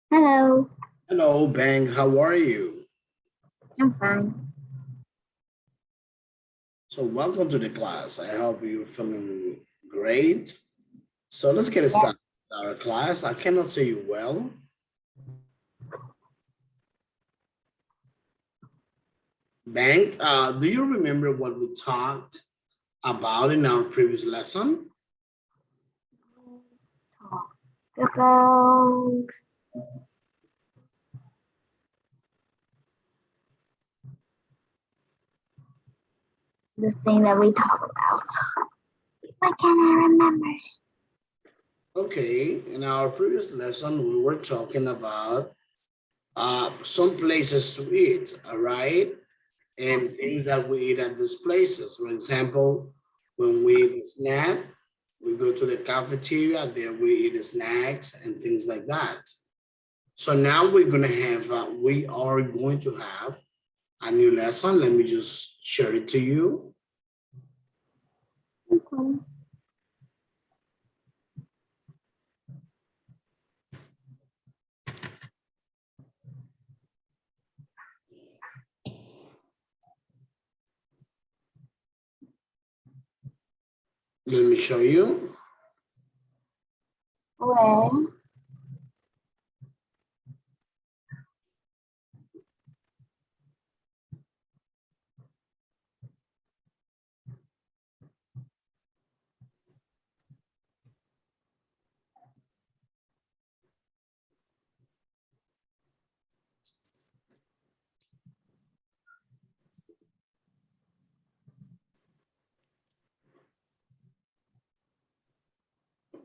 Hello, Hello, Bang. How are you? I'm fine. So welcome to the class. I hope you're feeling great. So let's get Yeah. started with our class. I cannot see you well. Bang, do you remember what we talked about in our previous lesson? Talk about the thing that we talk about. Why can't I remember? Okay, in our previous lesson, we were talking about some places to eat, all right? And things that we eat at these places. For example, when we eat a snack, we go to the cafeteria, there we eat snacks and things like that. So now we are going to have a new lesson. Let me just share it to you. Okay. Let me show you. Where?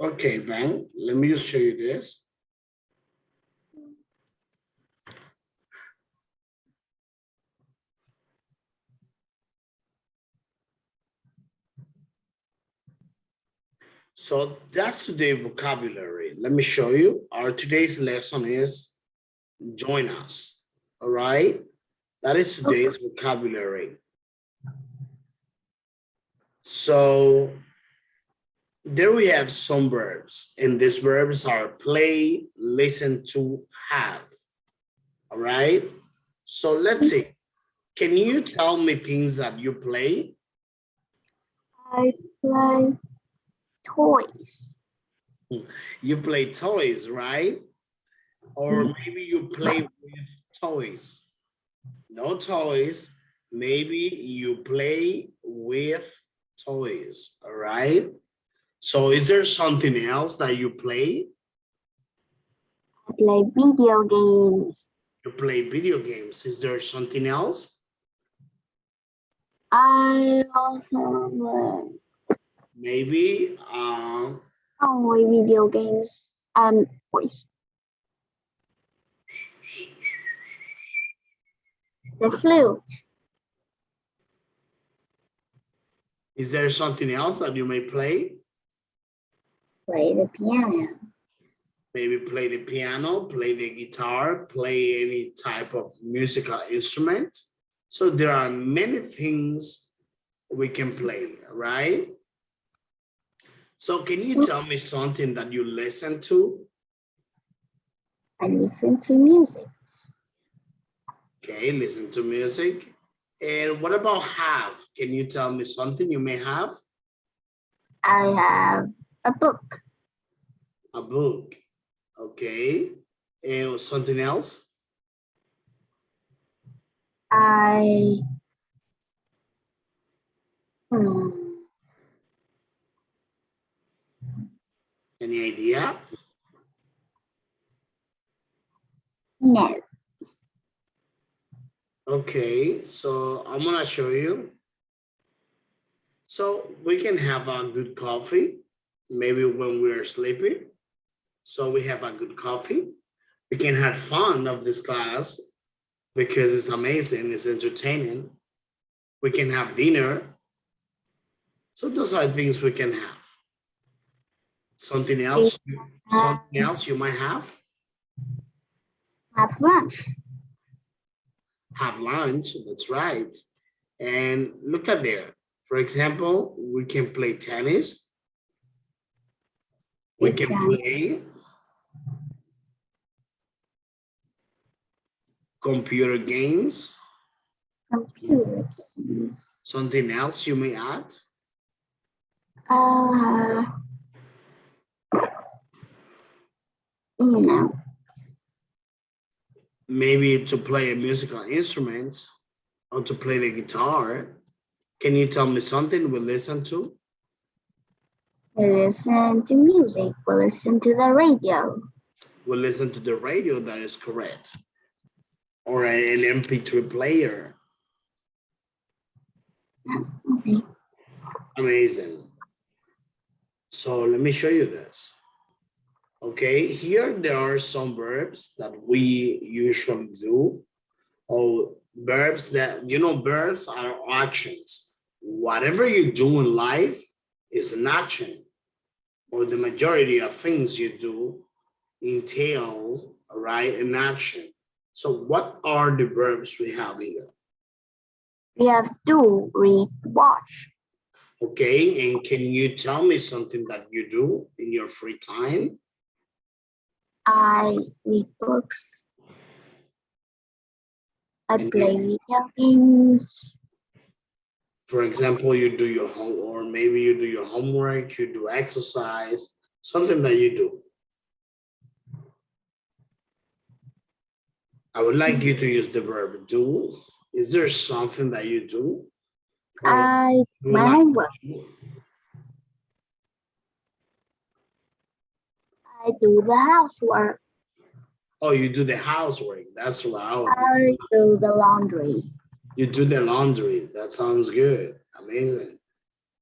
Okay, Bang, let me just show you this. So that's today's vocabulary. Let me show you. Our today's lesson is join us. All right. That is today's vocabulary. So there we have some verbs, and these verbs are play, listen to, have. All right. So let's see. Can you tell me things that you play? I play toys. You play toys, right? Or maybe you play with toys. No toys. Maybe you play with toys. All right. So is there something else that you play? I play video games. You play video games. Is there something else? I also Maybe play video games and toys. The flute. is there something else that you may play? Play the piano. Maybe play the piano, play the guitar, play any type of musical instrument. So there are many things we can play, right? So can you tell me something that you listen to? I listen to music. Okay, listen to music. And what about have? Can you tell me something you may have? I have a book. A book. Okay. And something else? I Any idea? no. Okay, so I'm gonna show you. So we can have a good coffee, maybe when we're sleeping. So we have a good coffee. We can have fun of this class because it's amazing, it's entertaining. We can have dinner. So those are things we can have. Something else, you might have lunch. have lunch. That's right. And look at there. For example, we can play tennis. We can play computer games. Computer games. Something else you may add? No. Maybe to play a musical instrument or to play the guitar. Can you tell me something we listen to? We listen to music. We listen to the radio. We listen to the radio, that is correct. Or an MP3 player. Okay. Amazing. So let me show you this. Okay, here there are some verbs that we usually do. Or verbs that, verbs are actions. Whatever you do in life is an action, or the majority of things you do entails, right, an action. So what are the verbs we have here? We have do, read, watch. Okay, and can you tell me something that you do in your free time? I read books. I play video games. For example, you do your home, or maybe you do your homework, you do exercise, something that you do. I would like you to use the verb do. Is there something that you do? I do my homework. I do the housework. Oh, you do the housework. That's right. I do the laundry. You do the laundry. That sounds good. Amazing.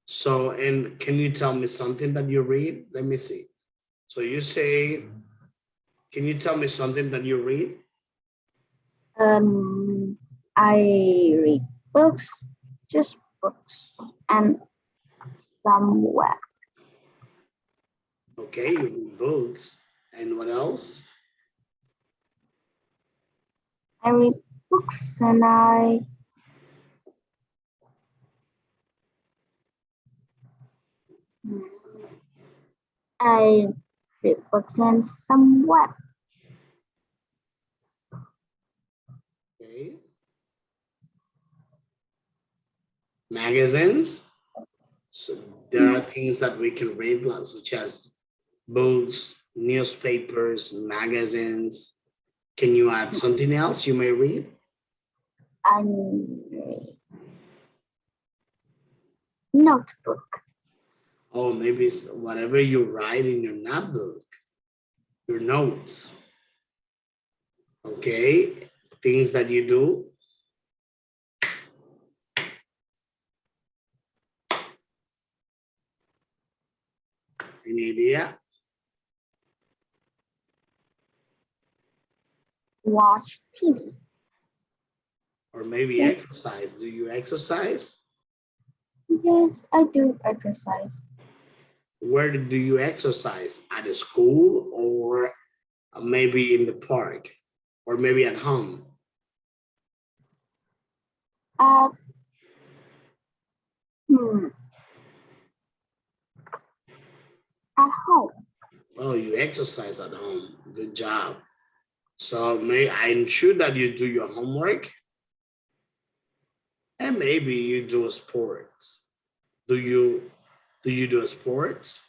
So, and can you tell me something that you read? Let me see. So you say, can you tell me something that you read? I read books, just books, and some web. Okay, you read books. And what else? I read books and I read books and some web. Okay. Magazines. So there are things that we can read, such as books, newspapers, magazines. Can you add something else you may read? I read notebook. Oh, maybe it's whatever you write in your notebook, your notes. Okay, things that you do. Any idea? Watch TV. Or maybe exercise. Do you exercise? Yes, I do exercise. Where do you exercise? At a school or maybe in the park or maybe at home? At home. Oh, you exercise at home. Good job. So I'm sure that you do your homework and maybe you do sports. Do you do sports?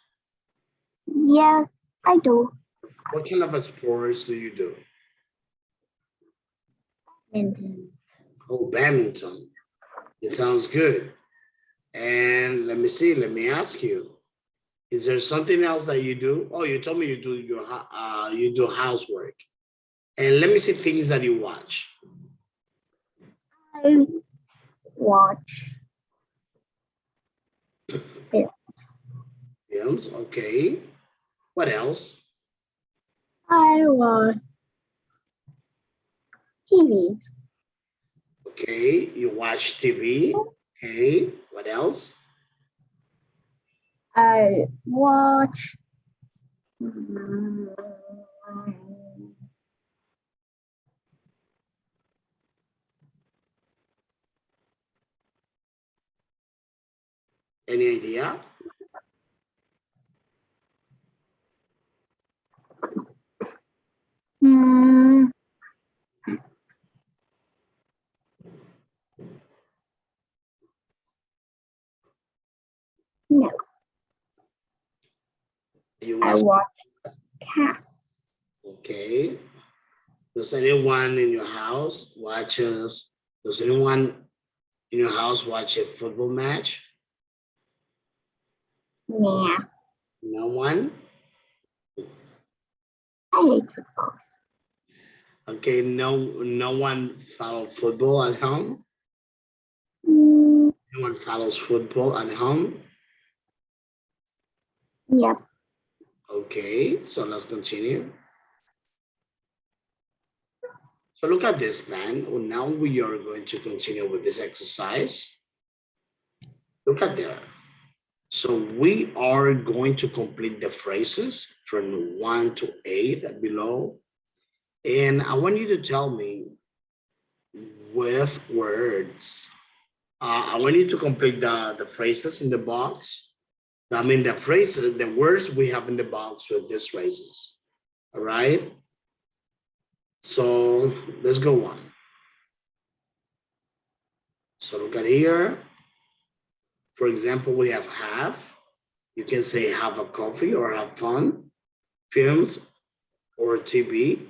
Yes, I do. What kind of a sports do you do? Badminton. Oh, badminton. It sounds good. And let me see, let me ask you, is there something else that you do? Oh, you told me you do housework. And let me see things that you watch. I watch Films, okay. What else? I watch TV. Okay, you watch TV. Okay, what else? I watch mm, Any idea? mm, no, You I watch, watch cat. okay. Does anyone in your house watches, does anyone in your house watch a football match? Yeah, No one? I hate football. Okay, no one follow football at home? Mm, No one follows football at home? yep. Okay, so let's continue. So look at this plan. Well, now we are going to continue with this exercise. Look at there. So we are going to complete the phrases from 1 to 8 below. And I want you to tell me with words. I want you to complete the phrases in the box. I mean, the phrases, the words we have in the box with these phrases. All right. So let's go on. So look at here. For example, we have. You can say have a coffee or have fun. Films or TV.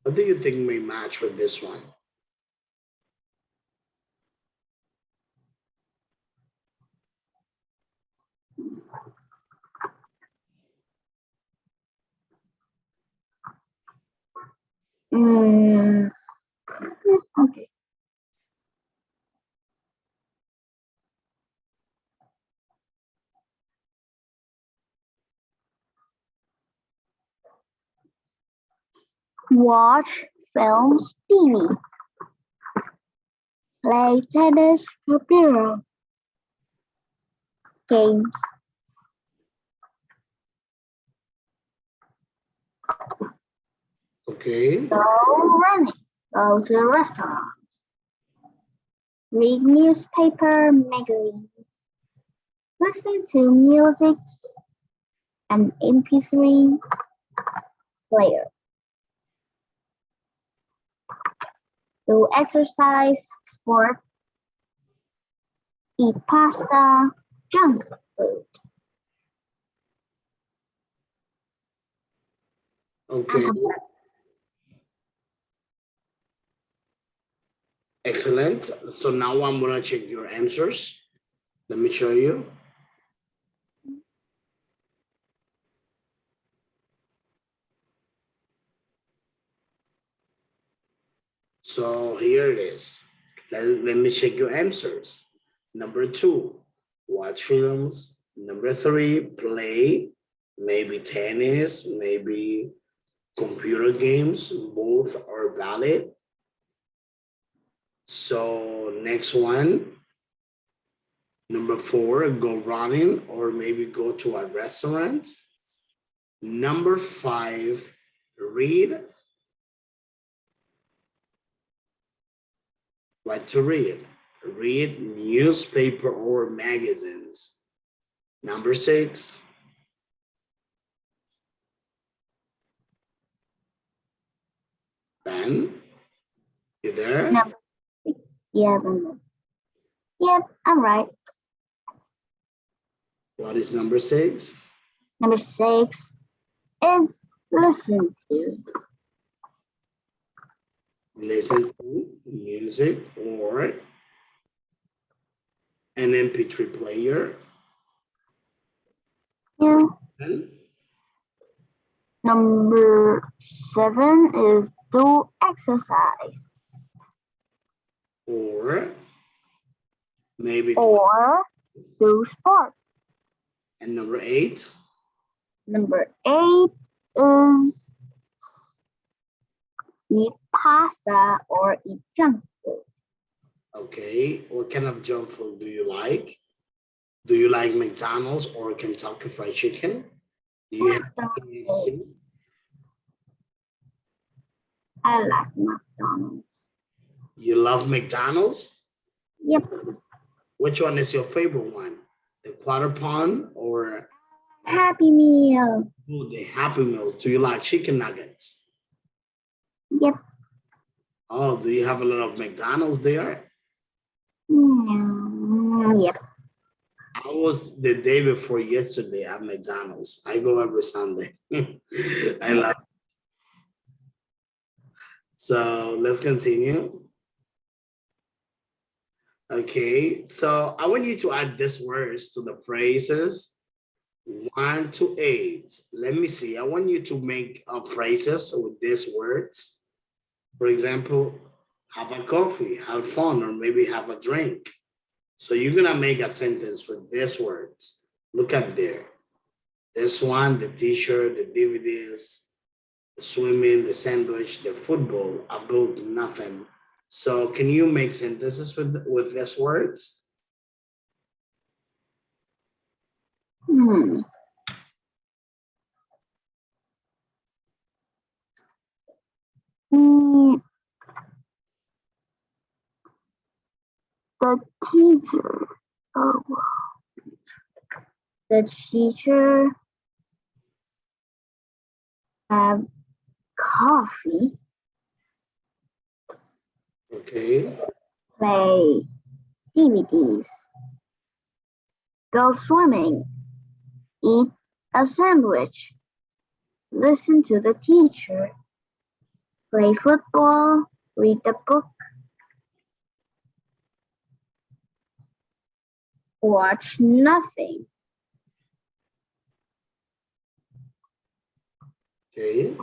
What do you think may match with this one? Mm, okay. Watch films, TV, play tennis, computer games, Okay. go running, go to a restaurant, read newspaper, magazines, listen to music, and MP3 player, do exercise, sport, eat pasta, junk food. Okay. Excellent. So now I'm gonna check your answers. Let me show you. So here it is. Let me check your answers. Number 2, watch films. Number 3, play, maybe tennis, maybe computer games. Both are valid. So next one, number 4, go running or maybe go to a restaurant. Number 5, read. What to read? Read newspaper or magazines. Number 6, Ben, you there? Number 6. Yeah, yep, I'm right. What is number 6? Number 6 is listen to. Listen to music or an MP3 player. Yeah. And Number 7 is do exercise. Or maybe or do sport. and number 8. Number 8 is eat pasta or eat junk food. Okay, what kind of junk food do you like? Do you like McDonald's or Kentucky Fried Chicken? Do you have McDonald's. KFC? I like McDonald's. You love McDonald's? Yep. Which one is your favorite one? The quarter pound or Happy Meal. the Happy Meals? Do you like chicken nuggets? Yep. Oh, do you have a lot of McDonald's there? Yep. I was the day before yesterday at McDonald's. I go every Sunday. I love it. So let's continue. Okay, so I want you to add these words to the phrases 1 to 8. Let me see. I want you to make phrases with these words. For example, have a coffee, have fun, or maybe have a drink. So you're gonna make a sentence with these words. Look at there. This one, the t-shirt, the DVDs, the swimming, the sandwich, the football, a book, nothing. So can you make sentences with these words? Hmm. Mm, the teacher. Oh, the teacher have coffee, Okay. play DVDs, go swimming, eat a sandwich, listen to the teacher, play football, read the book, watch nothing. Okay.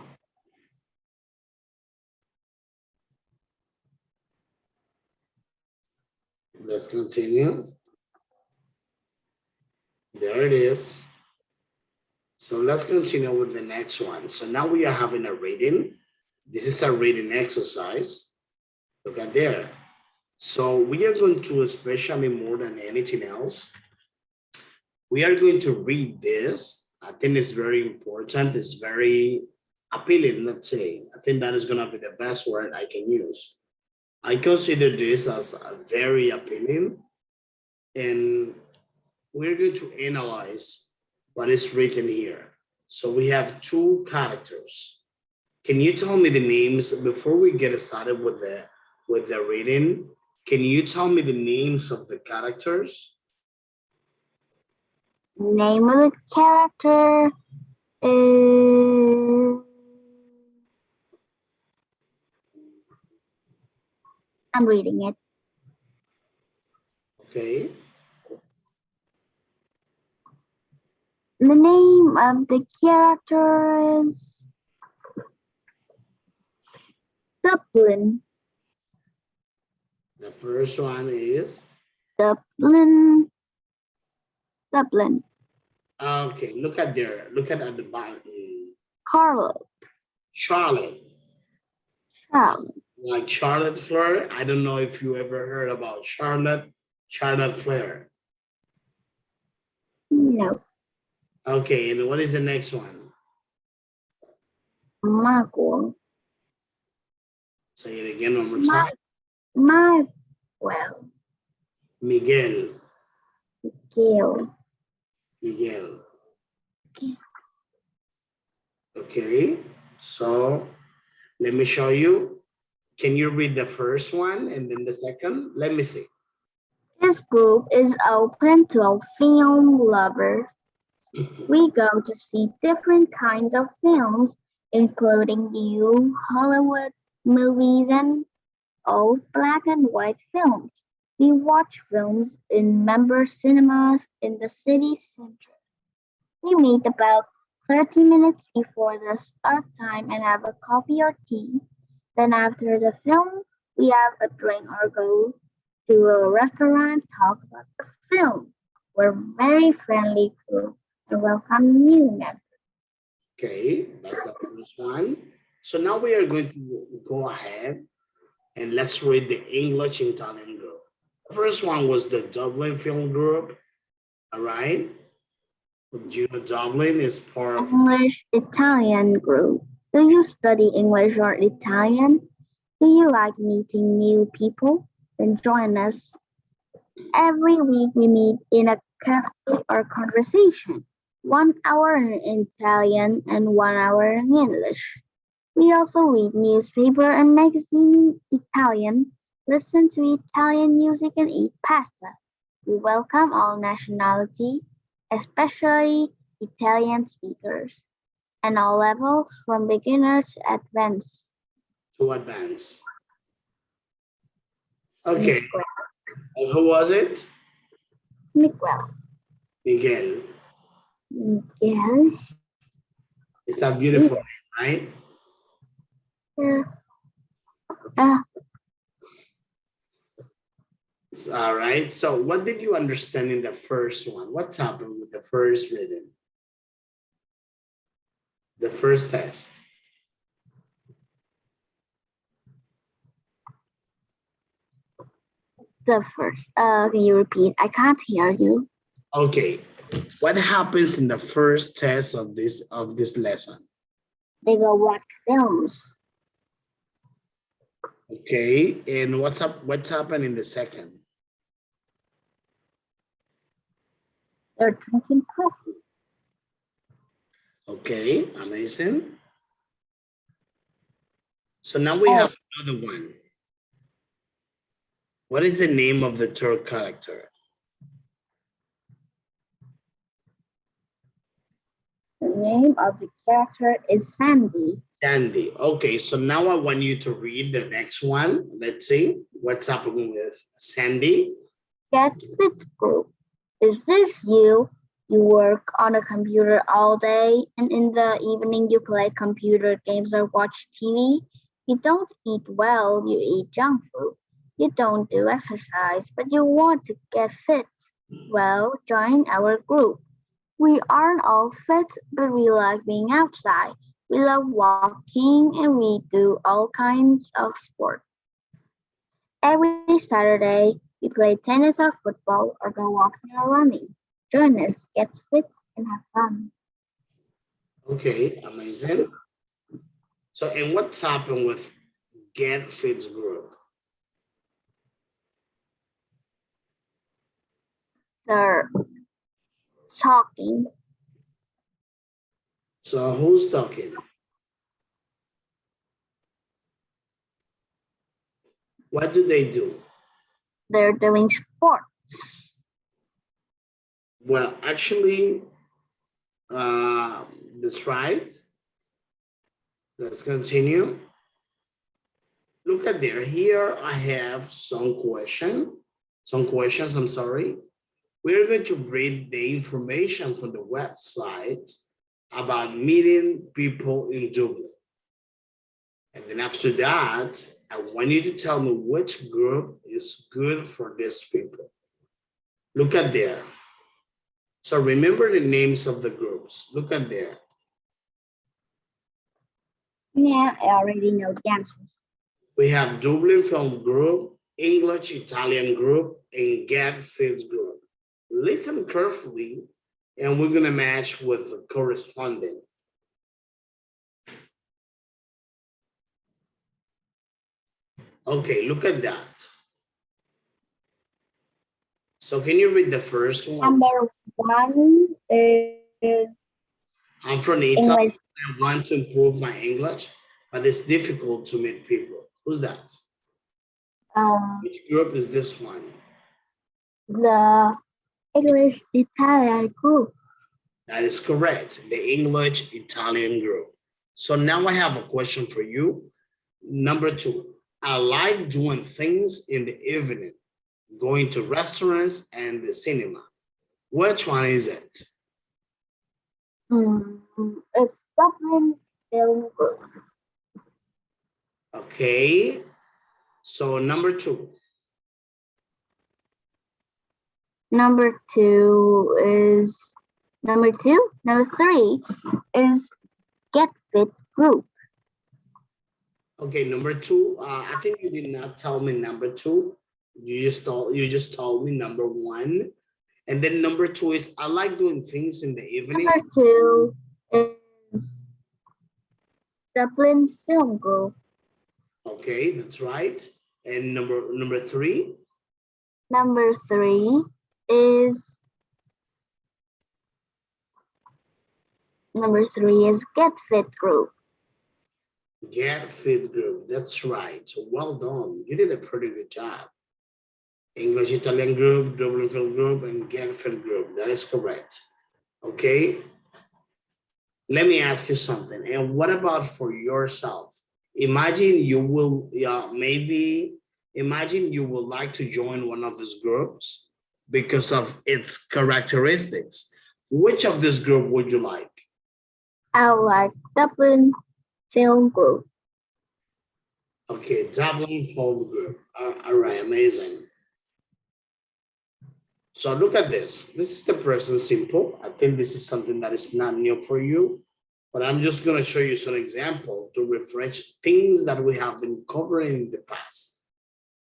Let's continue. There it is. So let's continue with the next one. So now we are having a reading. This is a reading exercise. Look at there. So we are going to, especially more than anything else, we are going to read this. I think it's very important. It's very appealing, let's say. I think that is going to be the best word I can use. I consider this as a very appealing, and we're going to analyze what is written here. So we have 2 characters. Can you tell me the names before we get started with the reading? Can you tell me the names of the characters? Name of the character is... I'm reading it. Okay. The name of the character is Dublin. The first one is? Dublin. Dublin. Okay, look at there. Look at the bottom. Charlotte. Charlotte. Charlotte. Like Charlotte Flair. I don't know if you ever heard about Charlotte Flair. No. Okay, and what is the next one? Michael. Say it again one more time. Well. Miguel. Gail. Miguel. Okay. Okay, so let me show you. Can you read the first one and then the second? Let me see. This group is open to film lovers. We go to see different kinds of films, including new Hollywood movies and old black and white films. We watch films in member cinemas in the city center. We meet about 30 minutes before the start time and have a coffee or tea. Then after the film, We have a drink or go to a restaurant, talk about the film. We're very friendly group and welcome new members. Okay, that's the first one. So now we are going to go ahead and let's read the English Italian group. The first one was the Dublin Film Group. All right. You know, Dublin is part of. English Italian group. Do you study English or Italian? Do you like meeting new people? Then join us. Every week we meet in a cafe or conversation. 1 hour in Italian and 1 hour in English. We also read newspaper and magazine in Italian, listen to Italian music and eat pasta. We welcome all nationality, especially Italian speakers, and all levels from beginner to advanced. To advance. Okay. And who was it? Miguel. Miguel. Miguel. It's a beautiful name, right? Yeah. Ah, All right. So what did you understand in the first one? What's happened with the first reading? The first test. the first. Can you repeat? I can't hear you. Okay. What happens in the first test of this lesson? They go watch films. Okay. And what's happened in the second? They're drinking coffee. Okay, amazing. So now we have another one. What is the name of the third character? The name of the character is Sandy. Sandy. Okay, so now I want you to read the next one. Let's see what's happening with Sandy. Get fit group. Is this you? You work on a computer all day and in the evening you play computer games or watch TV? You don't eat well, you eat junk food. You don't do exercise, but you want to get fit. Well, join our group. We aren't all fit, but we like being outside. We love walking and we do all kinds of sports. Every Saturday, we play tennis or football or go walking or running. Join us, get fit, and have fun. Okay, amazing. So, and what's happened with Get Fit's group? They're talking. So, who's talking? What do they do? They're doing sport. Well, actually, that's right. Let's continue. Look at there. Here I have some questions, I'm sorry. We're going to read the information from the website about meeting people in Dublin. And then after that, I want you to tell me which group is good for these people. Look at there. So remember the names of the groups. Look at there. Yeah, I already know the answers. We have Dublin Film Group, English Italian Group, and Get Fit Group. Listen carefully, and we're going to match with the corresponding. Okay, look at that. So can you read the first one? Number 1 is I'm from Italy. English. I want to improve my English, but it's difficult to meet people. Who's that? Which group is this one? The English Italian group. That is correct. The English Italian group. So now I have a question for you. Number 2, I like doing things in the evening, going to restaurants and the cinema. Which one is it? It's Dublin Film Group. Okay. So number 2. Number 3 is get fit group. Okay, number 2. I think you did not tell me number 2. You just told me number 1. And then number 2 is I like doing things in the evening. Number 2 is Dublin Film Group. Okay, that's right. And number 3. Number 3 is Get Fit Group. Get Fit Group. That's right. So well done. You did a pretty good job. English Italian group, Dublin Film Group, and Get Fit Group. That is correct. Okay. Let me ask you something. And what about for yourself? Imagine you will, imagine you would like to join one of these groups because of its characteristics. Which of this group would you like? I like Dublin Film Group. Okay, Dublin Film Group. All right, amazing. So look at this. This is the present simple. I think this is something that is not new for you, but I'm just going to show you some example to refresh things that we have been covering in the past.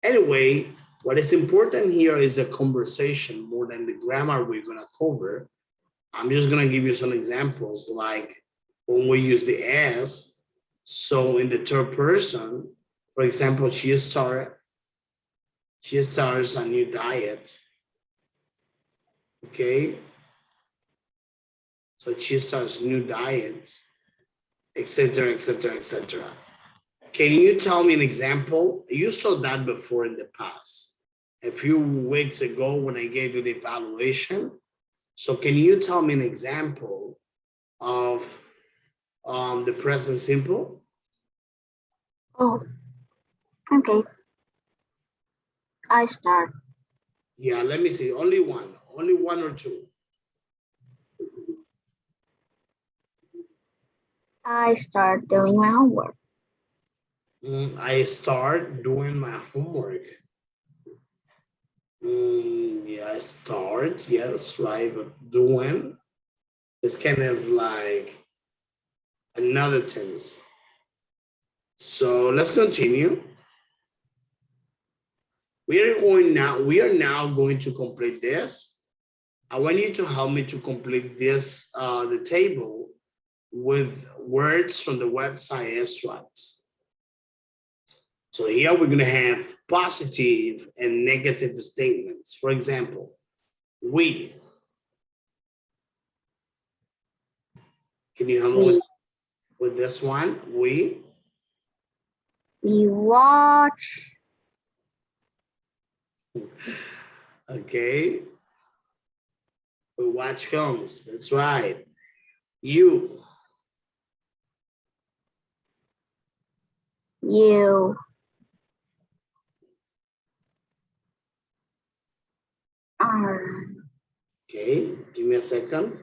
Anyway, what is important here is the conversation more than the grammar we're going to cover. I'm just going to give you some examples like when we use the as. So in the third person, for example, she starts a new diet. Okay, so she starts new diets, etc., etc., etc. Can you tell me an example? You saw that before in the past, a few weeks ago when I gave you the evaluation. So can you tell me an example of the present simple? Oh, okay. I start. Yeah, let me see. Only one or two. I start doing my homework. I start doing my homework. Yeah, I start. Yeah, that's right. But doing is kind of like another tense. So let's continue. We are now going to complete this. I want you to help me to complete this, the table with words from the website extracts. So here we're going to have positive and negative statements. For example, we. Can you help me with this one? We watch. Okay. We watch films. That's right. You. Are. Okay, give me a second.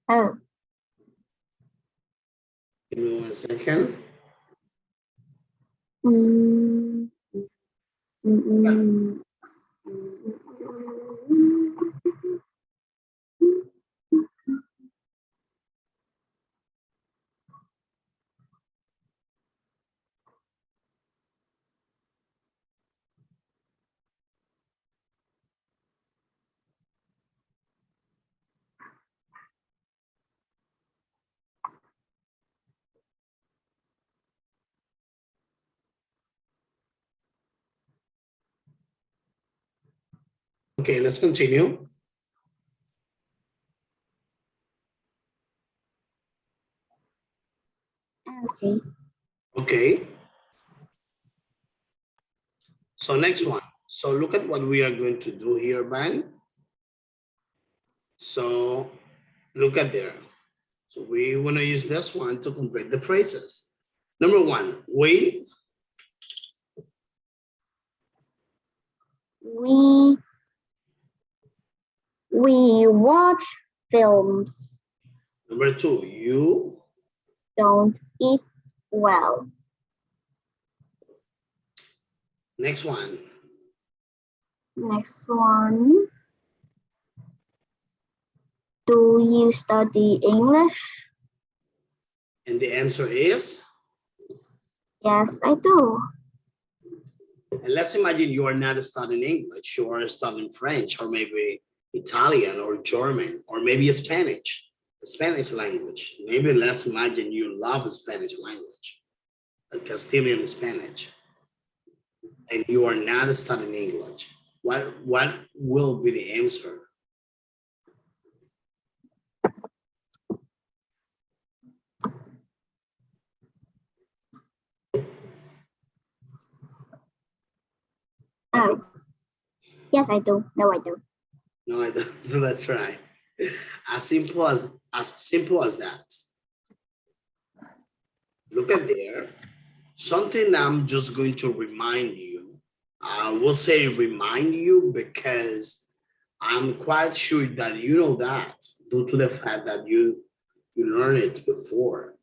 Oh. Give me 1 second. Okay, let's continue. Okay. Okay. So next one. So look at what we are going to do here, Bang. So look at there. So we want to use this one to complete the phrases. Number 1, We We watch films. Number 2, you Don't eat well. next one. Next one. Do you study English? And the answer is, Yes, I do. and let's imagine you are not studying English, you are studying French or maybe Italian or German or maybe Spanish, the Spanish language. Maybe let's imagine you love the Spanish language, the Castilian Spanish, and you are not studying English. What will be the answer? Oh, yes, I do. No, I do. No, I don't. So that's right. As simple as that. Look at there. Something I'm just going to remind you. I will say remind you because I'm quite sure that you know that due to the fact that you learned it before.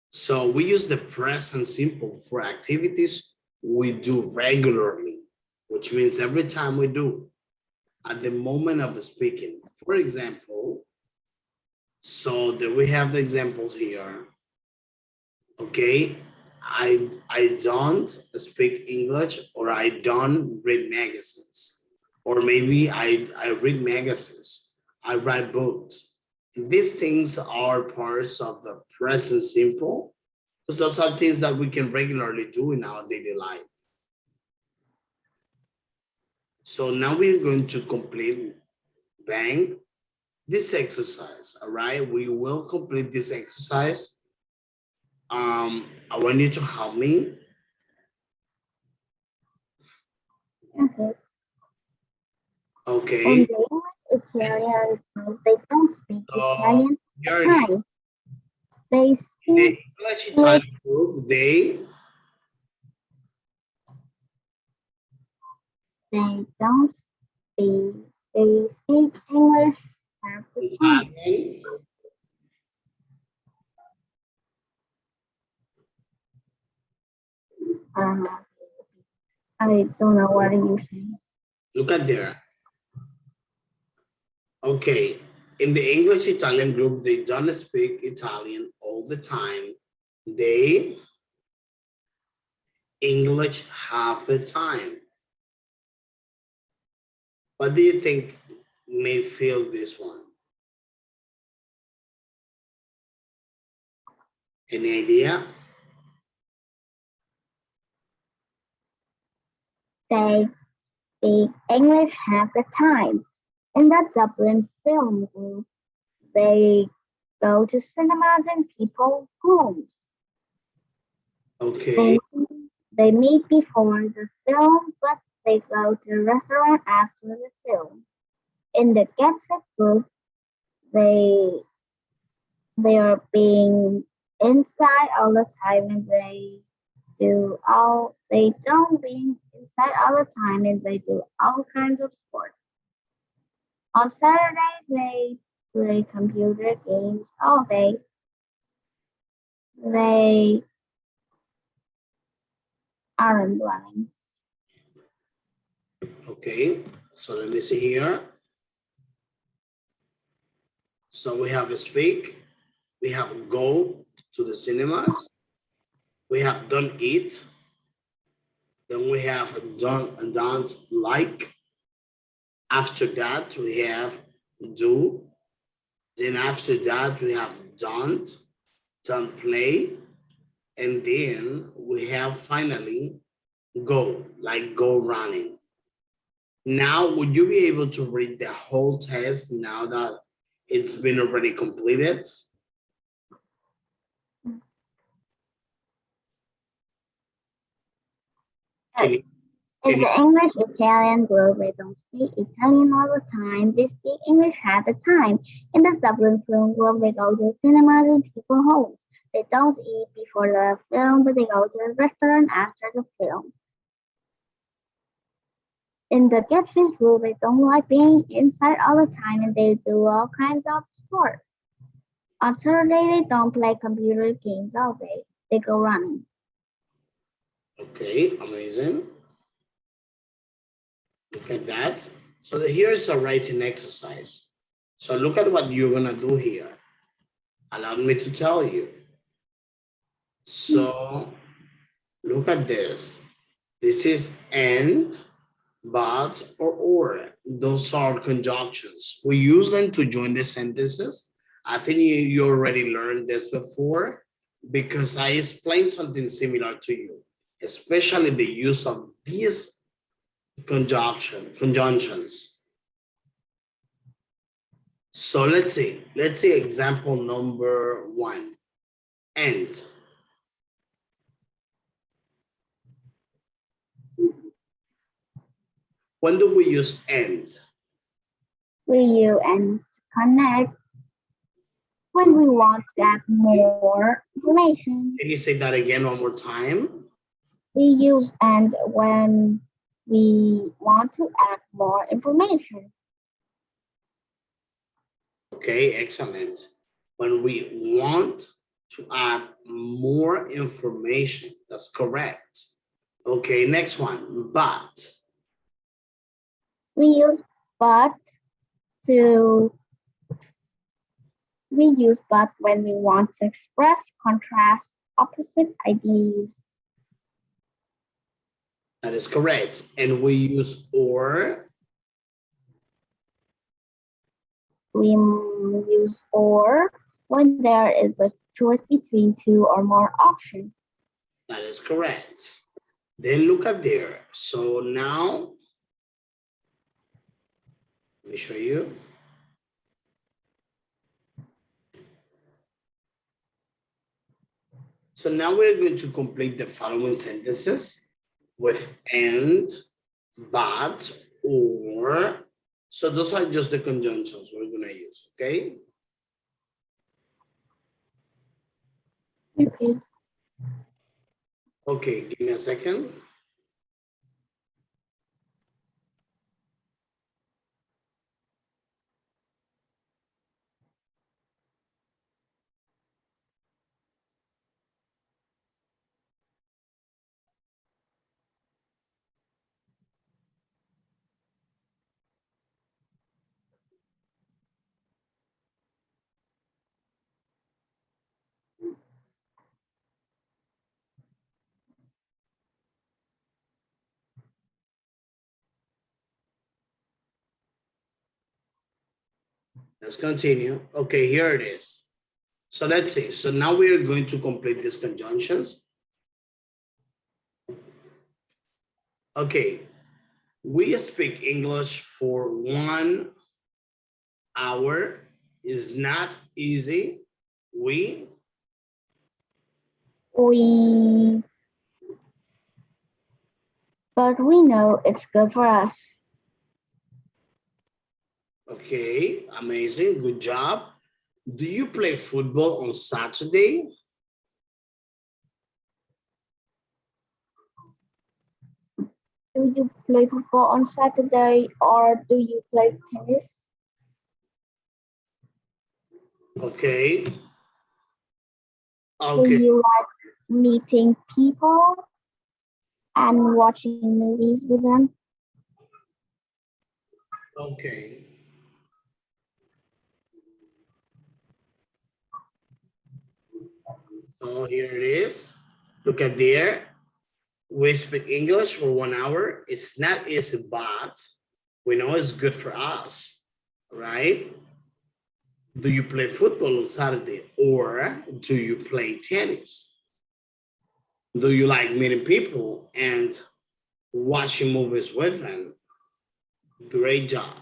So we use the present simple for activities we do regularly, which means every time we do at the moment of the speaking. For example, so that we have the examples here. Okay, I don't speak English, or I don't read magazines, or maybe I read magazines, I write books. These things are parts of the present simple, because those are things that we can regularly do in our daily life. So now we're going to complete bang this exercise. All right, we will complete this exercise. I want you to help me. Okay. Okay. And the English Italian, they don't speak Italian all the time. They The speak English Italian group, they don't speak. They speak English half the time. Italian, Uh, I don't know what you saying. look at there. Okay, in the English Italian group, they don't speak Italian all the time. They English half the time. What do you think may feel this one? Any idea? They speak English half the time. In the Dublin film group, they go to cinemas and people's homes. Okay. They meet before the film, but they go to a restaurant after the film. In the Get Fit group, they they are being inside all the time, and they don't being inside all the time, and they do all kinds of sports. On Saturdays they play computer games all day. They aren't running. Okay, so let me see here. So we have speak, we have go to the cinemas, we have don't eat, then we have don't like. After that, we have do. Then after that, we have don't play. And then we have finally go, like go running. Now, would you be able to read the whole test now that it's been already completed? Can you, In the English Italian group, they don't speak Italian all the time. They speak English half the time. In the Dublin film group, they go to cinemas and people's homes. They don't eat before the film, but they go to a restaurant after the film. In the Catfish group, they don't like being inside all the time and they do all kinds of sports. On Saturday, they don't play computer games all day. They go running. Okay, amazing. Look at that. So here's a writing exercise. So look at what you're gonna do here. Allow me to tell you. So look at this. This is and, but, or. Those are conjunctions. We use them to join the sentences. I think you already learned this before because I explained something similar to you, especially the use of these conjunctions. So let's see example number 1, and. When do we use and? We use and to connect when we want to add more information. Can you say that again one more time? We use and when we want to add more information. Okay, excellent. When we want to add more information, that's correct. Okay, next one, but. We use but when we want to express, contrast, opposite ideas. That is correct. And we use or. We use or when there is a choice between 2 or more options. That is correct. Then look at there. So now, let me show you. So now we're going to complete the following sentences with and, but, or. So those are just the conjunctions we're going to use, okay? Okay. Okay, give me a second. Let's continue. Okay, here it is. So let's see. So now we are going to complete these conjunctions. Okay, we speak English for 1 hour. Is not easy. But we know it's good for us. Okay, amazing. Good job. Do you play football on Saturday? Do you play football on Saturday or do you play tennis? Okay. Do Okay. you like meeting people and watching movies with them? Okay. So here it is. Look at there. We speak English for 1 hour. It's not easy, but we know it's good for us, right? Do you play football on Saturday or do you play tennis? Do you like meeting people and watching movies with them? Great job.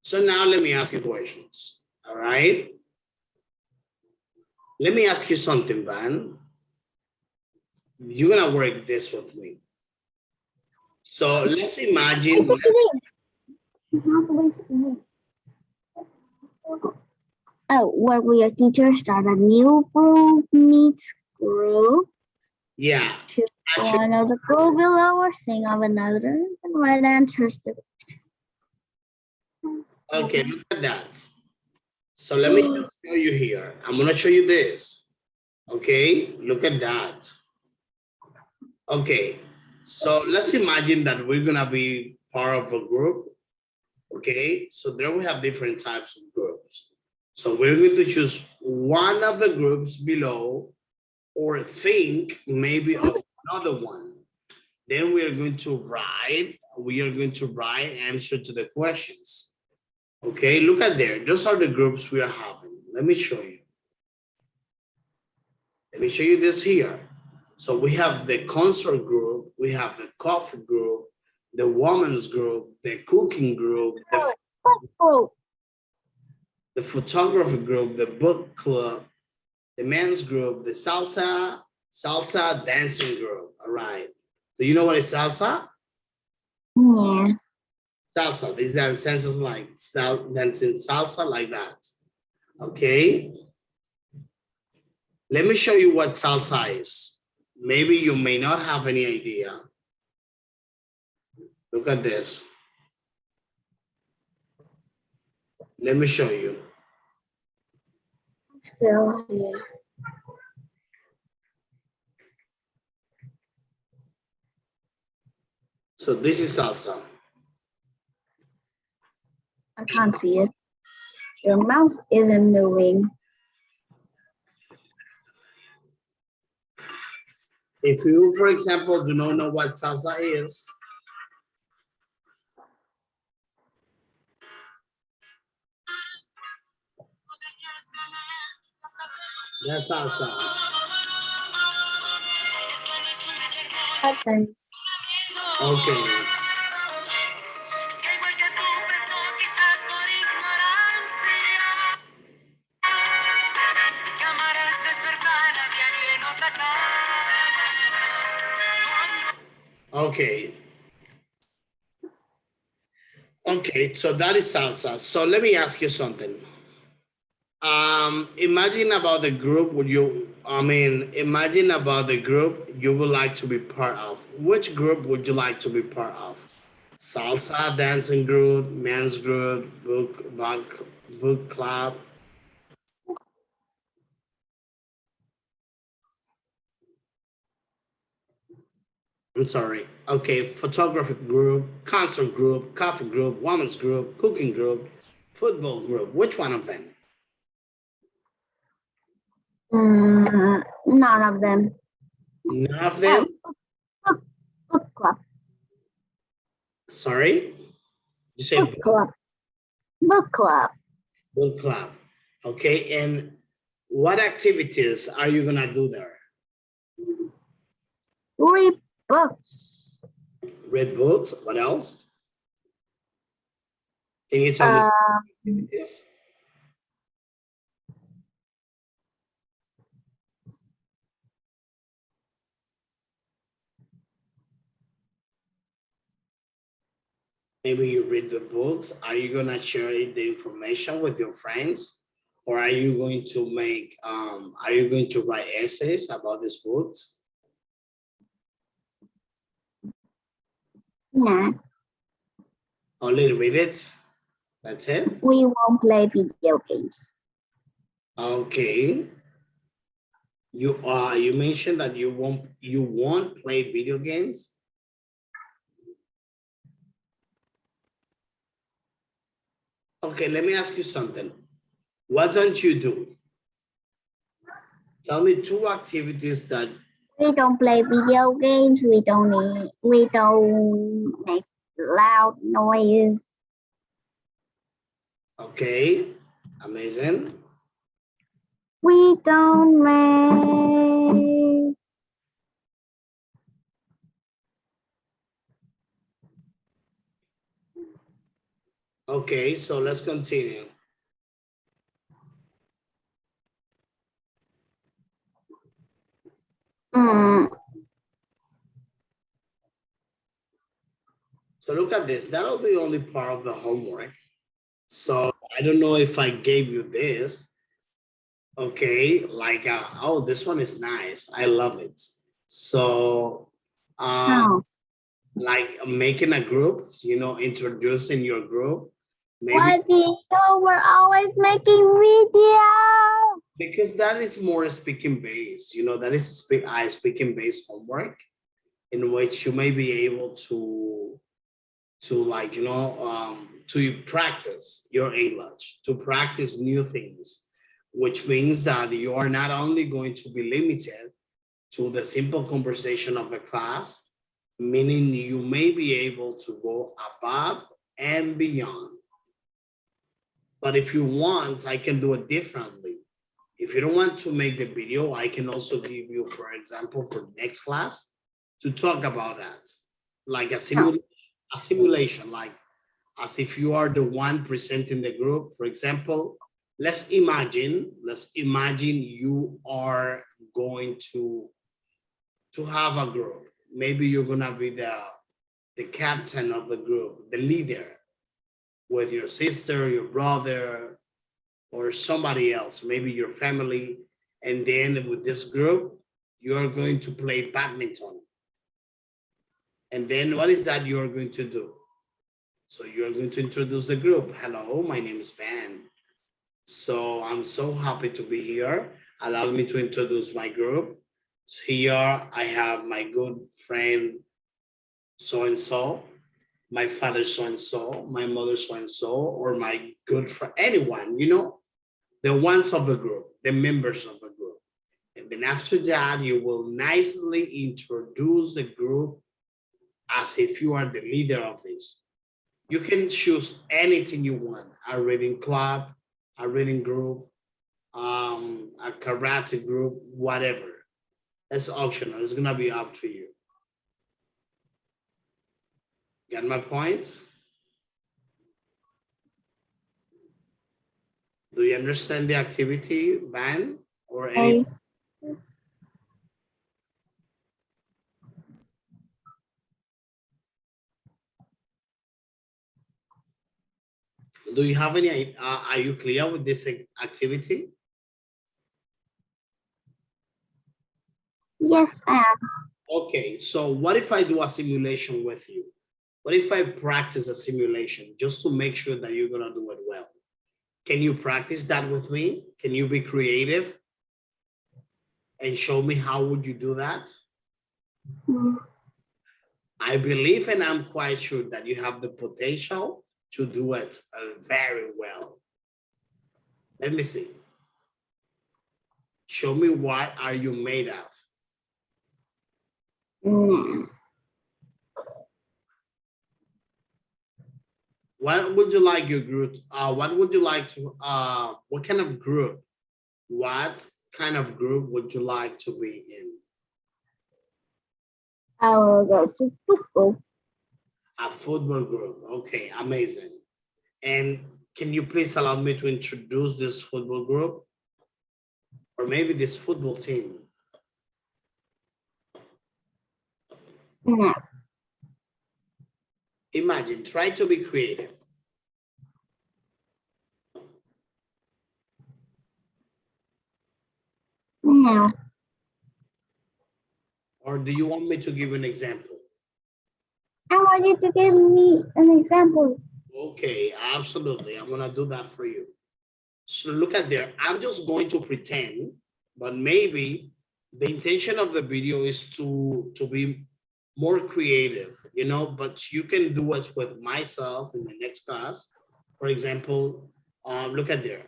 So now let me ask you questions, all right? Let me ask you something, Van. You're gonna work this with me. So let's imagine. Where we teachers start a new group meets group. Yeah. Choose Action. One of the group below or think of another and write answers to Okay, look at that. So let me just show you here. I'm gonna show you this. Okay, look at that. Okay, so let's imagine that we're gonna be part of a group. Okay, so there we have different types of groups. So we're going to choose one of the groups below or think maybe of another one. Then we are going to write answer to the questions. Okay, look at there. Those are the groups we are having. Let me show you. Let me show you this here. So we have the concert group, we have the coffee group, the women's group, the cooking group, the photography group, the book club, the men's group, the salsa dancing group. All right. Do you know what is salsa? Yeah. Salsa. These dances like dancing salsa like that. Okay. Let me show you what salsa is. Maybe you may not have any idea. Look at this. Let me show you. Still here. So this is salsa. I can't see it. Your mouse isn't moving. If you, for example, do not know what salsa is, that's salsa. Okay. Okay. Okay. Okay, so that is salsa. So let me ask you something. Imagine about the group imagine about the group you would like to be part of. Which group would you like to be part of? Salsa dancing group, men's group, book club. I'm sorry. Okay, photography group, concert group, coffee group, women's group, cooking group, football group. Which one of them? None of them. None of them? Book club. Sorry? You say Book club. Book club. book club. Okay, and what activities are you gonna do there? Read books. Read books. What else? Can you tell me activities? Maybe you read the books. Are you gonna share the information with your friends? Or are you going to are you going to write essays about these books? Nah. Only read it? That's it? We won't play video games. Okay. You mentioned that you won't play video games? Okay, let me ask you something. What don't you do? Tell me two activities that We don't play video games. We don't make loud noise. okay, amazing. We don't make. Okay, so let's continue. So look at this. That'll be only part of the homework. So I don't know if I gave you this. Okay, like, oh, this one is nice. I love it. So How? Like making a group, you know, introducing your group. Maybe Why do you know we're always making video? because that is more speaking based, you know, that is speaking based homework in which you may be able to like, you know, to practice your English, to practice new things, which means that you are not only going to be limited to the simple conversation of the class, meaning you may be able to go above and beyond. But if you want, I can do it differently. If you don't want to make the video, I can also give you, for example, for next class, to talk about that, like a simulation, like as if you are the one presenting the group. For example, let's imagine you are going to have a group. Maybe you're gonna be the captain of the group, the leader, with your sister, your brother, or somebody else, maybe your family. And then with this group, you're going to play badminton. And then what is that you're going to do? So you're going to introduce the group. Hello, my name is Ben. So I'm so happy to be here. Allow me to introduce my group. Here I have my good friend, so-and-so, my father so-and-so, my mother so-and-so, or my good friend, anyone, you know, the ones of the group, the members of the group. And then after that, you will nicely introduce the group as if you are the leader of this. You can choose anything you want, a reading club, a reading group, a karate group, whatever. It's optional, it's gonna be up to you. Get my point? Do you understand the activity, Van, or any? Do you have any, are you clear with this activity? Yes, I am. Okay, so what if I do a simulation with you? What if I practice a simulation just to make sure that you're gonna do it well? Can you practice that with me? Can you be creative and show me how would you do that? Mm. I believe and I'm quite sure that you have the potential to do it very well. Let me see. Show me what are you made of? Mm. What would you like your group? What would you like to? What kind of group? What kind of group would you like to be in? I will go to football. A football group. Okay, amazing. And can you please allow me to introduce this football group? Or maybe this football team? No. Imagine, try to be creative. No. Or do you want me to give an example? I want you to give me an example. Okay, absolutely. I'm gonna do that for you. So look at there. I'm just going to pretend, but maybe the intention of the video is to be more creative, you know, but you can do it with myself in the next class. For example, look at there.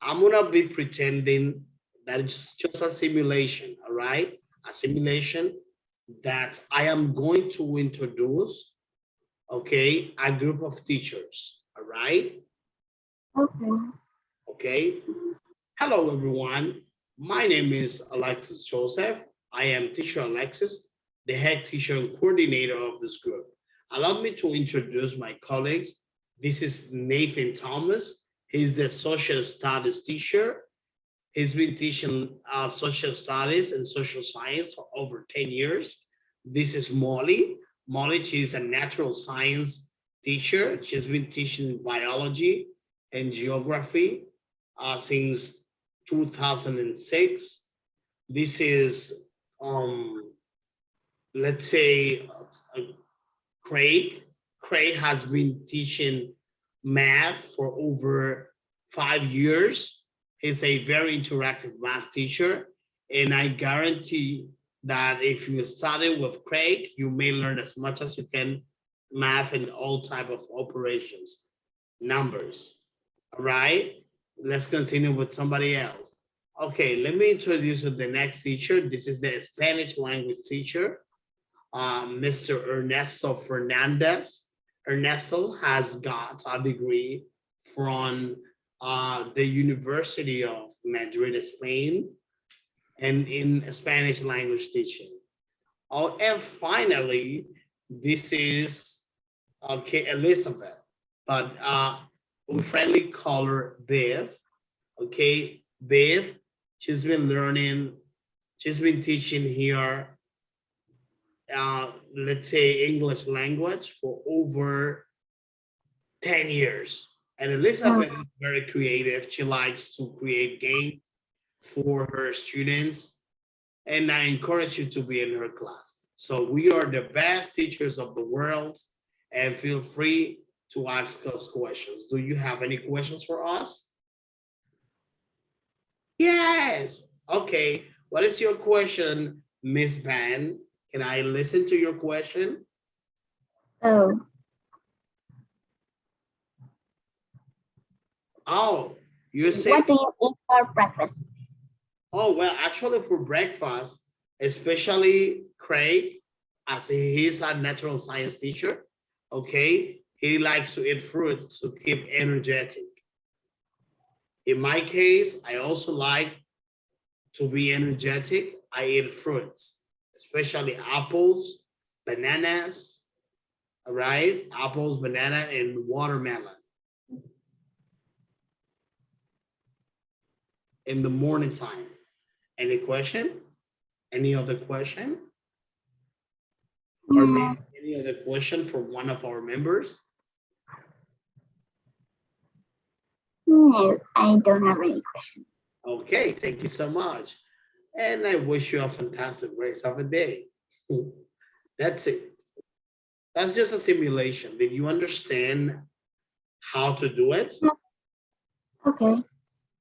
I'm gonna be pretending that it's just a simulation, all right? A simulation that I am going to introduce, okay, a group of teachers, all right? Okay. Okay. Hello, everyone. My name is Alexis Joseph. I am teacher Alexis, the head teacher and coordinator of this group. Allow me to introduce my colleagues. This is Nathan Thomas. He's the social studies teacher. He's been teaching social studies and social science for over 10 years. This is Molly. Molly, she's a natural science teacher. She's been teaching biology and geography since 2006. This is let's say Craig. Craig has been teaching math for over 5 years. He's a very interactive math teacher, and I guarantee that if you study with Craig, you may learn as much as you can math and all type of operations, numbers. All right, let's continue with somebody else. Okay, let me introduce you to the next teacher. This is the Spanish language teacher, Mr. Ernesto Fernandez. Ernesto has got a degree from the University of Madrid, Spain, and in Spanish language teaching. Oh, and finally, this is okay, Elizabeth, but we friendly call her Bev. Okay, Bev, she's been learning, she's been teaching here, let's say English language for over 10 years. And Elizabeth is very creative. She likes to create games for her students. And I encourage you to be in her class. So we are the best teachers of the world, and feel free to ask us questions. Do you have any questions for us? Yes. Okay. What is your question, Miss Van? Can I listen to your question? Oh, Oh, you say, what do you eat for breakfast? oh, well, actually for breakfast, especially Craig, as he is a natural science teacher, okay, he likes to eat fruit to keep energetic. In my case, I also like to be energetic. I eat fruits, especially apples, bananas, all right? Apples, banana, and watermelon. In the morning time. Any question? Any other question? Or maybe any other question for one of our members? No, I don't have any question. Okay, thank you so much. And I wish you a fantastic rest of the day. That's it. That's just a simulation. Did you understand how to do it? Okay.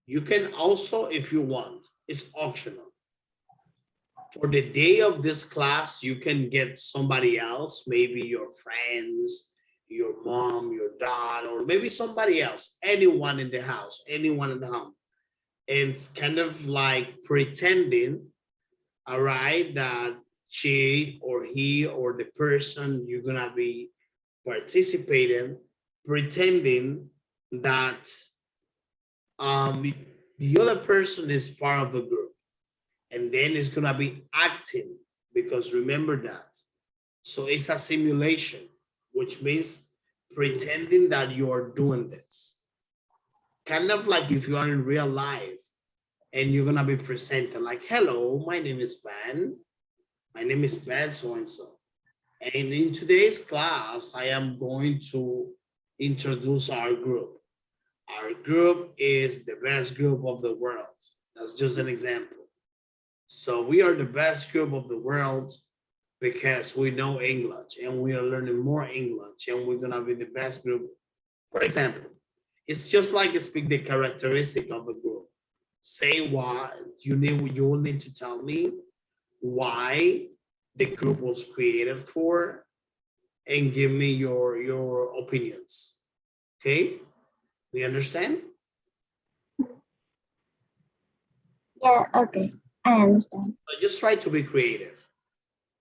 You can also, if you want, it's optional. For the day of this class, you can get somebody else, maybe your friends, your mom, your dad, or maybe somebody else, anyone in the house, anyone in the home. And it's kind of like pretending, all right, that she or he or the person you're gonna be participating, pretending that the other person is part of the group, and then it's gonna be acting, because remember that. So it's a simulation, which means pretending that you're doing this. Kind of like if you are in real life and you're gonna be presenting like, hello, my name is Ben. My name is Ben so-and-so. And in today's class, I am going to introduce our group. Our group is the best group of the world. That's just an example. So we are the best group of the world because we know English and we are learning more English and we're gonna be the best group. For example, it's just like speak the characteristic of the group. Say what you will need to tell me why the group was created for, and give me your opinions. Okay, do you understand? Yeah, okay. I understand. So just try to be creative.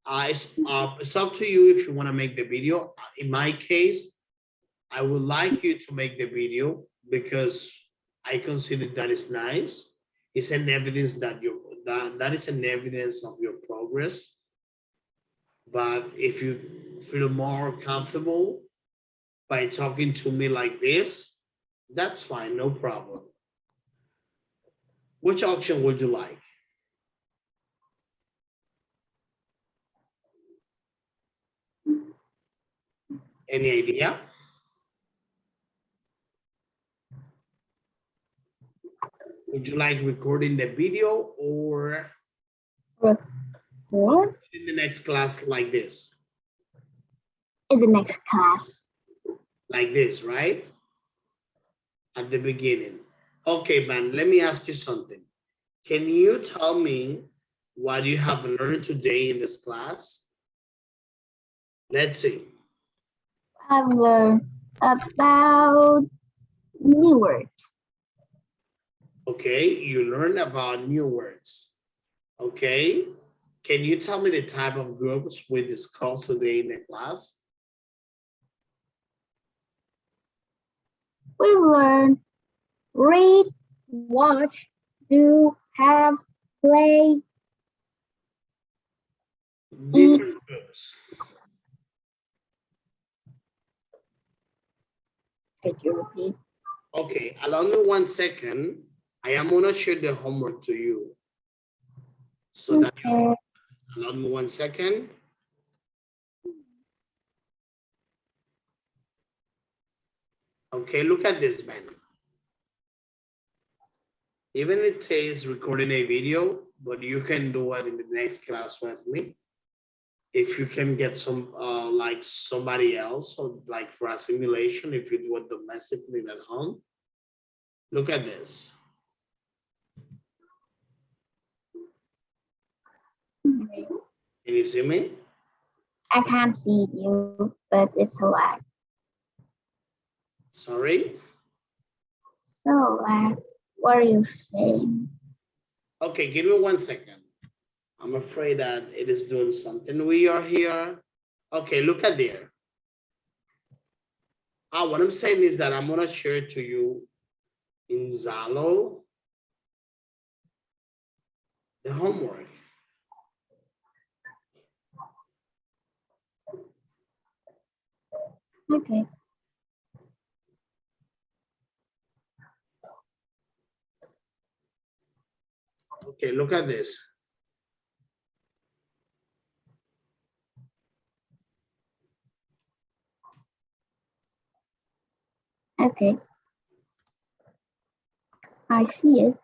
It's up to you if you want to make the video. In my case, I would like you to make the video because I consider that is nice. It's an evidence that that is an evidence of your progress. But if you feel more comfortable by talking to me like this, that's fine, no problem. Which option would you like? Any idea? Would you like recording the video or? Or In the next class like this, in the next class. like this, right? At the beginning. Okay, man, let me ask you something. Can you tell me what you have learned today in this class? Let's see. I've learned about new words. Okay, you learn about new words. Okay, can you tell me the type of groups we discussed today in the class? We've learned read, watch, do, have, play, eat. Different groups. Could you repeat? Okay, allow me 1 second. I am gonna share the homework to you. So that you, Okay. allow me 1 second. Okay, look at this, man. Even it says recording a video, but you can do it in the next class with me. If you can get some, like somebody else, or like for a simulation, if you do it domestically at home. Look at this. Can you see me? I can't see you, but it's loud. Sorry? So loud. What are you saying? Okay, give me 1 second. I'm afraid that it is doing something. We are here. Okay, look at there. What I'm saying is that I'm gonna share it to you in Zalo, the homework. Okay. Okay, look at this. Okay. I see it.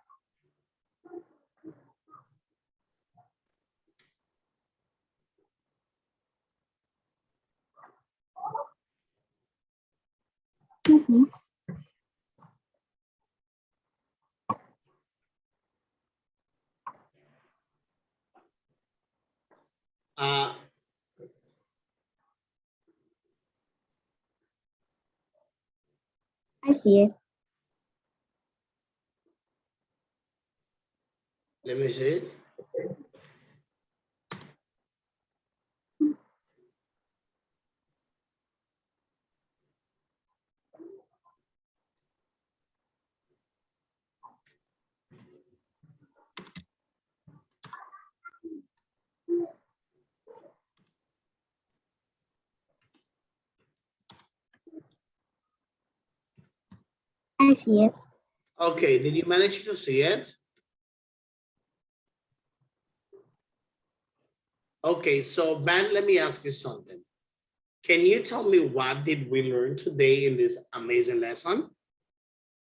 Mhm. Uh, I see it. let me see. I see it. Okay, did you manage to see it? Okay, so Ben, let me ask you something. Can you tell me what did we learn today in this amazing lesson?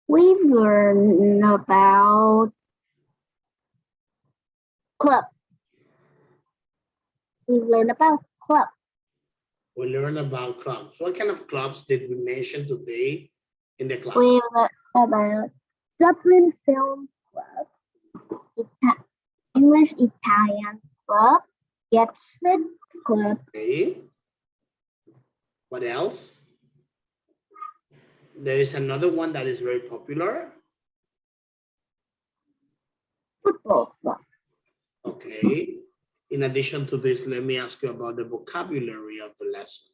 We've learned about club. We've learned about club. We learned about clubs. What kind of clubs did we mention today in the class? We've learned about Dublin Film Club, English Italian Club, Get Fit Club, Okay. What else? There is another one that is very popular. Football Club. Okay. In addition to this, let me ask you about the vocabulary of the lesson.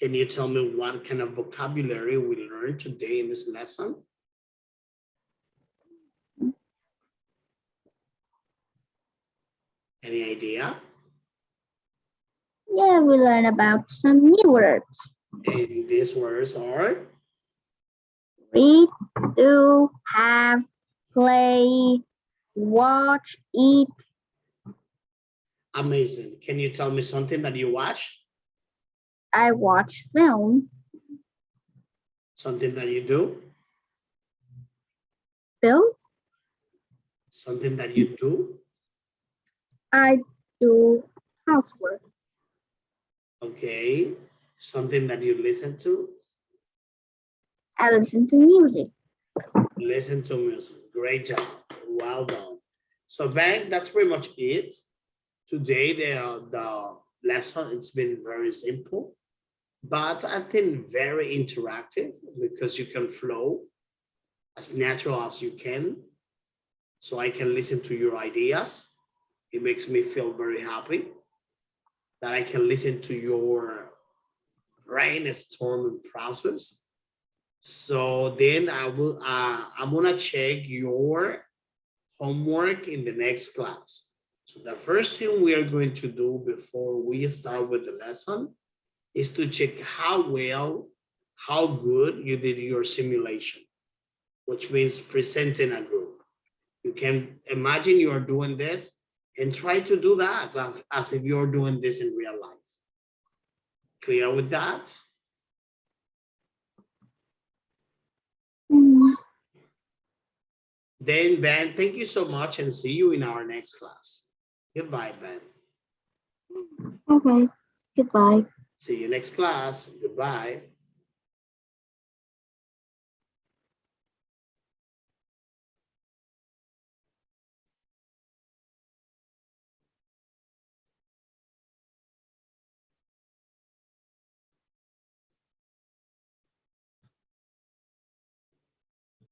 Can you tell me what kind of vocabulary we learned today in this lesson? Any idea? Yeah, we learned about some new words. And these words are? Read, do, have, play, watch, eat. Amazing. Can you tell me something that you watch? I watch film. Something that you do? Build. Something that you do? I do housework. Okay. Something that you listen to? I listen to music. Listen to music. Great job. Well done. So Ben, that's pretty much it. Today the lesson, it's been very simple, but I think very interactive because you can flow as natural as you can. So I can listen to your ideas. It makes me feel very happy that I can listen to your brainstorming process. So then I'm gonna check your homework in the next class. So the first thing we are going to do before we start with the lesson is to check how well, how good you did your simulation, which means presenting a group. You can imagine you're doing this and try to do that as if you're doing this in real life. Clear with that? Mm, Then Ben, thank you so much and see you in our next class. Goodbye, Ben. okay, goodbye. See you next class. Goodbye.